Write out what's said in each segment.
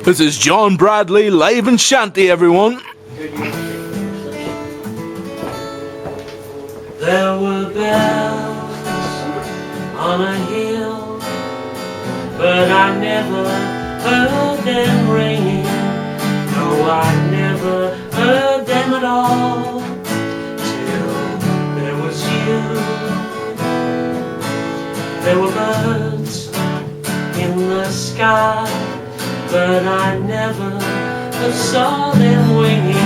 This is John Bradley live in Shanty, everyone. There were bells on a hill, but I never heard them ringing. No, I never heard them at all, till there was you. There were birds in the sky, but I never saw them winging.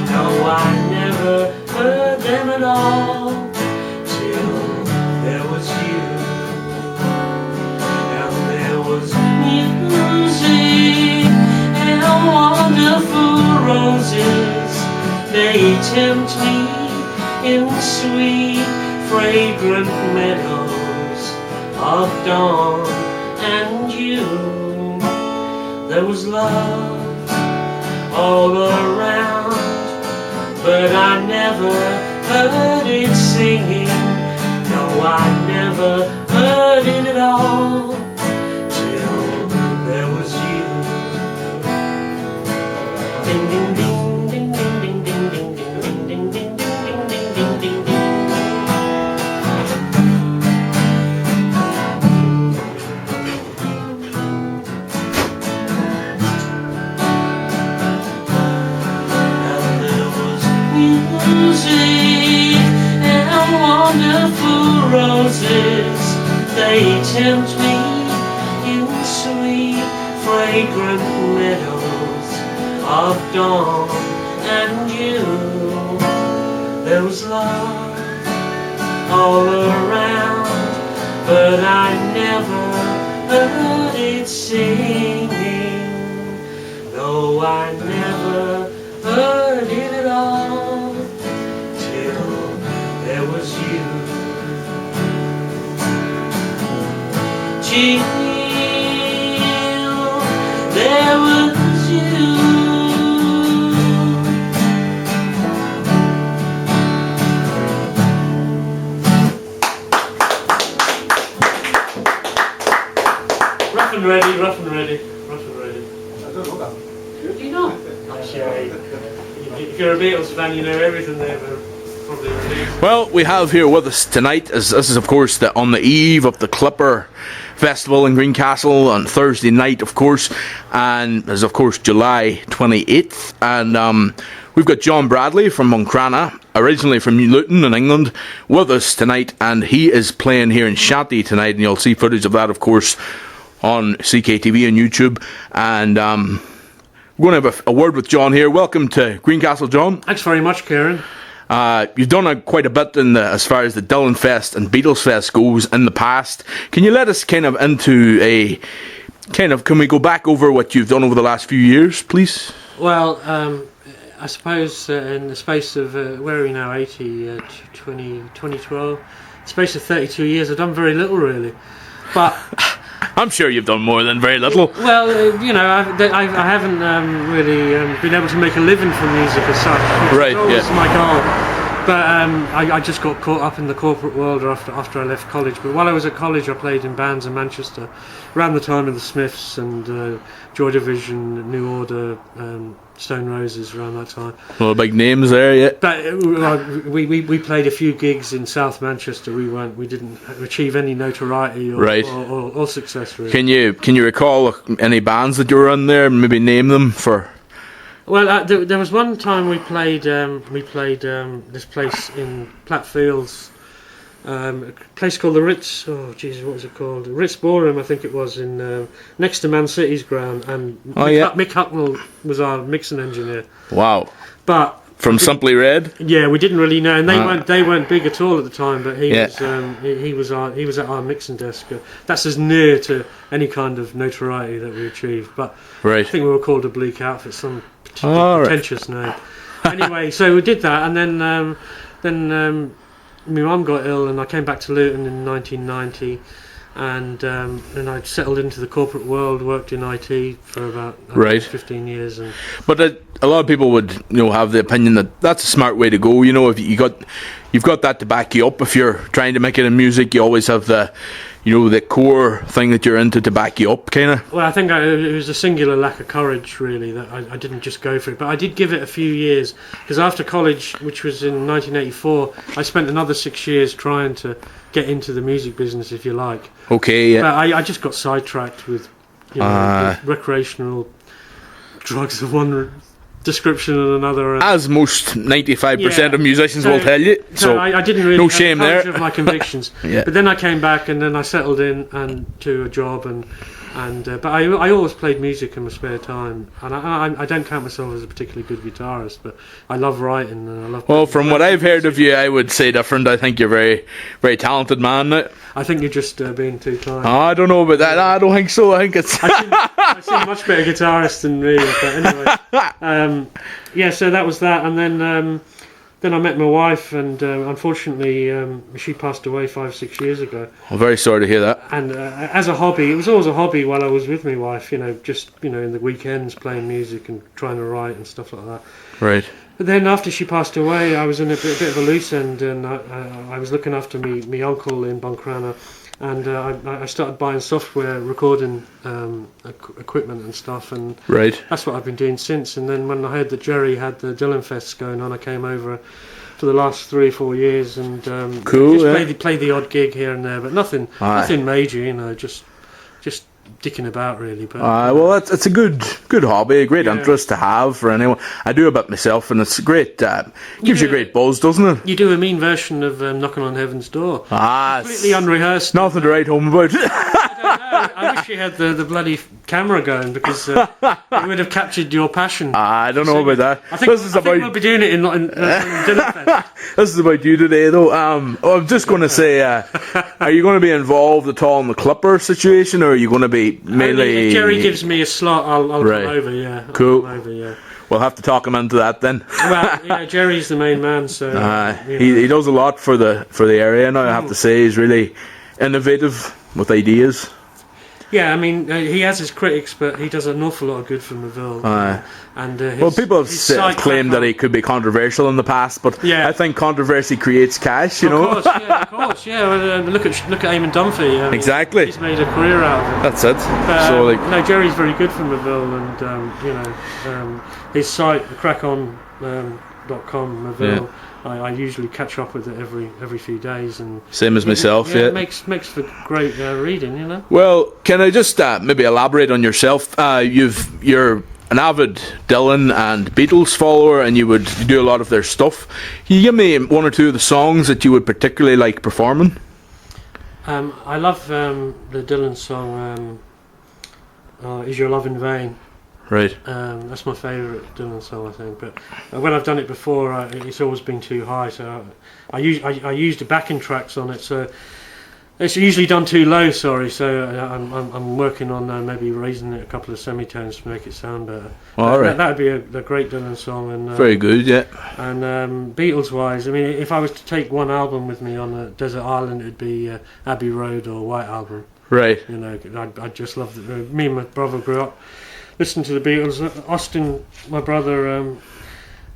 No, I never heard them at all, till there was you. And there was music and wonderful roses. They tempt me in sweet, fragrant meadows of dawn and you. There was love all around, but I never heard it singing. No, I never heard it at all, till there was you. Ding ding ding ding ding ding ding ding ding ding ding ding ding ding ding. Music and wonderful roses, they tempt me in sweet, fragrant meadows of dawn and you. There was love all around, but I never heard it singing. No, I never heard it at all, till there was you. Jill, there was you. Rough and ready, rough and ready, rough and ready. I don't know that. Do you not? Actually, if you're a Beatles fan, you know everything they were probably released. Well, we have here with us tonight, as this is of course on the eve of the Clipper Festival in Greencastle on Thursday night, of course, and is of course July 28th, and we've got John Bradley from Moncrana, originally from Luton in England, with us tonight, and he is playing here in Shanty tonight, and you'll see footage of that, of course, on CKTV and YouTube, and we're going to have a word with John here. Welcome to Greencastle, John. Thanks very much, Kieran. You've done quite a bit as far as the Dylan Fest and Beatles Fest goes in the past. Can you let us kind of can we go back over what you've done over the last few years, please? Well, I suppose in the space of, where are we now, 2012, space of 32 years, I've done very little really. But I'm sure you've done more than very little. well, you know, I haven't really been able to make a living from music as such. Right, That was yeah. my goal. But I just got caught up in the corporate world after I left college. But while I was at college, I played in bands in Manchester, around the time of the Smiths and Joy Division, New Order, Stone Roses, around that time. Well, big names there, yeah. But we played a few gigs in South Manchester. We didn't achieve any notoriety or success really. Can you recall any bands that you were in there? Maybe name them for. Well, there was one time we played this place in Plattfields, a place called the Ritz. Oh Jesus, what was it called? The Ritz Ballroom, I think it was, in next to Man City's ground. And Mick Hucknall was our mixing engineer. Wow! But from Simply Red. yeah, we didn't really know, and they weren't big at all at the time. But he was at our mixing desk. That's as near to any kind of notoriety that we achieved. But Right. I think we were called a Bleak Outfit, some pretentious name. Anyway, so we did that, and then my mum got ill, and I came back to Luton in 1990, and I settled into the corporate world, worked in IT for about 15 years. But a lot of people would have the opinion that that's a smart way to go. If you've got that to back you up. If you're trying to make it in music, you always have the the core thing that you're into to back you up, kind of? Well, I think it was a singular lack of courage, really, that I didn't just go for it. But I did give it a few years, because after college, which was in 1984, I spent another 6 years trying to get into the music business, if you like. Okay, yeah. But I just got sidetracked with, with recreational drugs of one description and another. As most 95% of musicians will tell you. So I didn't really no have shame courage there. of my convictions. Yeah. But then I came back, and then I settled in and to a job, but I always played music in my spare time, and I don't count myself as a particularly good guitarist, but I love writing and I love. Well, from what I've heard of you, I would say different. I think you're very, very talented man now. I think you're just being too kind. I don't know about that. I don't think so. I think it's. I seem a much better guitarist than me, but anyway. So that was that, and then I met my wife, and unfortunately she passed away 5-6 years ago. I'm very sorry to hear that. And as a hobby, it was always a hobby while I was with my wife, just in the weekends playing music and trying to write and stuff like that. Right. But then after she passed away, I was in a bit of a loose end, and I was looking after me uncle in Buncrana, and I started buying software, recording equipment and stuff, and right. That's what I've been doing since. And then when I heard that Jerry had the Dylan Fests going on, I came over for the last 3 or 4 years, and cool, just play the odd gig here and there, but nothing major, just dicking about really. But well, it's a good hobby, a great interest to have for anyone. I do a bit myself, and it's great. Gives you a great buzz, doesn't it? You do a mean version of Knocking on Heaven's Door. Completely unrehearsed. Nothing to write home about. I wish you had the bloody camera going, because it would have captured your passion. I don't know about that. I think we'll be doing it in Dylan Fest. This is about you today, though. I'm just going to say, are you going to be involved at all in the Clipper situation, or are you going to be mainly? If Jerry gives me a slot, I'll come over. Yeah, cool. I'll come over, yeah. We'll have to talk him into that then. Well, Jerry's the main man, so he does a lot for the area now. I have to say, he's really innovative with ideas. Yeah, I mean, he has his critics, but he does an awful lot of good for Moville. Well, people have claimed that he could be controversial in the past, but I think controversy creates cash, you know. Of course, yeah. Well, look at Eamon Dunphy. Exactly. He's made a career out of it. That's it. No, Jerry's very good for Moville, and his site, crackonCom Moville. I usually catch up with it every few days, and same as myself. It makes for great reading, Well, can I just maybe elaborate on yourself? You're an avid Dylan and Beatles follower, and you do a lot of their stuff. Can you give me one or two of the songs that you would particularly like performing? I love the Dylan song "Is Your Love in Vain." Right. That's my favourite Dylan song, I think. But when I've done it before, it's always been too high. So I used the backing tracks on it. So it's usually done too low. Sorry. So I'm working on maybe raising it a couple of semitones to make it sound better. All right. That'd be a great Dylan song. And very good. Yeah. And Beatles wise, I mean, if I was to take one album with me on a desert island, it'd be Abbey Road or White Album. Right. I just loved it. Me and my brother grew up listening to the Beatles. Austin, my brother,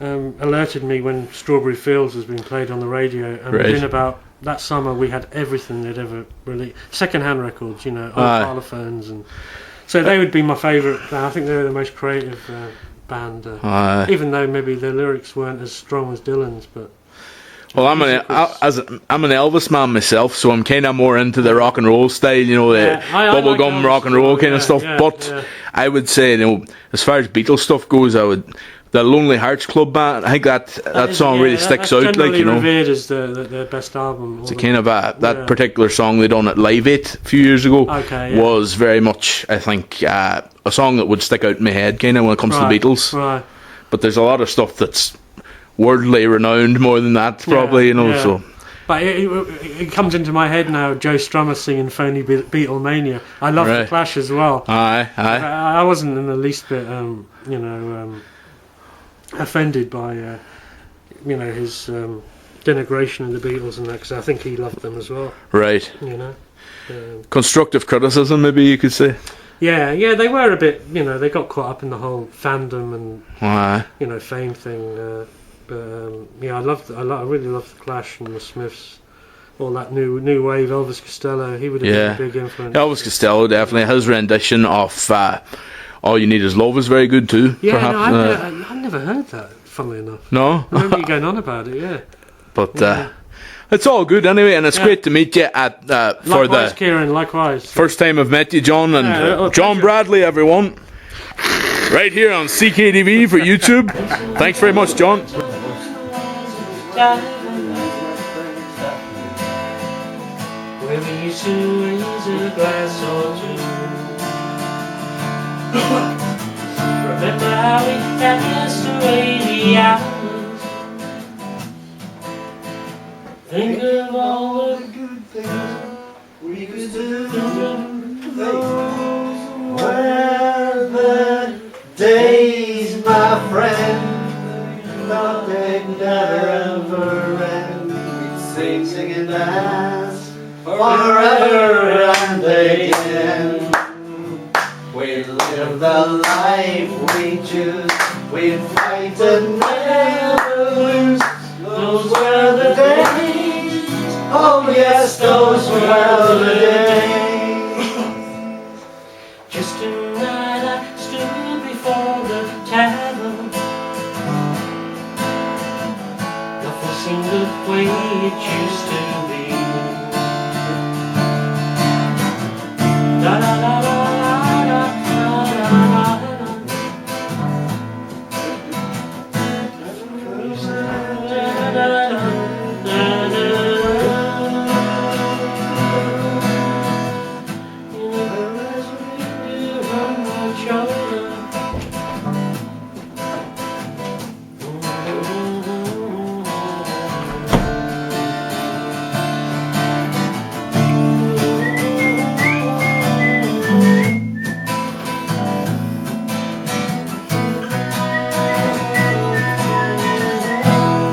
alerted me when Strawberry Fields was being played on the radio, and within about that summer we had everything they'd ever released, second-hand records, old parlophones, and so they would be my favourite. I think they were the most creative band, even though maybe their lyrics weren't as strong as Dylan's, but. Well, I'm an Elvis man myself, so I'm kind of more into the rock and roll style, the bubblegum rock and roll kind of stuff. I would say, as far as Beatles stuff goes, the Lonely Hearts Club Band. I think that song really sticks out. Generally revered as their best album. It's a kind of that particular song they done at Live 8 a few years ago was very much, I think, a song that would stick out in my head, kind of when it comes to the Beatles. Right. But there's a lot of stuff that's worldly renowned more than that, probably, so. But it comes into my head now, Joe Strummer singing Phony Beatlemania. I love the Clash as well. Aye. I wasn't in the least bit, offended by, his denigration of the Beatles and that, because I think he loved them as well. Right. Constructive criticism, maybe you could say. Yeah, they were a bit, they got caught up in the whole fandom and, fame thing. But I really loved the Clash and the Smiths. all that new wave. Elvis Costello, he would have been a big influence. Elvis Costello, definitely. His rendition of All You Need Is Love is very good too. Yeah, perhaps. no, I've never heard that, funnily enough. No? I remember you going on about it, yeah. But it's all good anyway, and it's great to meet you at for Likewise, the Kieran, likewise. first time I've met you, John, and John Bradley, everyone. Right here on CKTV for YouTube. Thanks very much, John. Where we used to raise a glass or two. Remember how we danced away the hours. Think of all the good things we could do. Those were the days, my friend. Nothing never end. We'd sing and dance forever and again. We live the life we choose. We fight and never lose. Those were the days. Oh yes, those were the days. Just tonight I stood before the tavern. Nothing seemed the way it used to be. Da da da da da da da da da.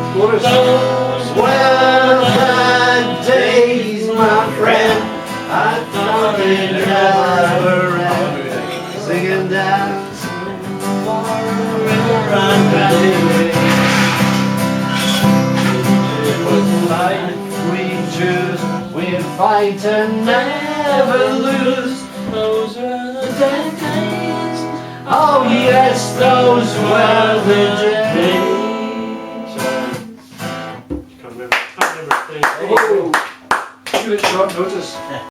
Those were the days, my friend. I thought it never end. Sing and dance forever and again. It was life we choose. We'd fight and never lose. Those were the days. Oh yes, those were the days. Can't remember a thing. Oh, you at short notice.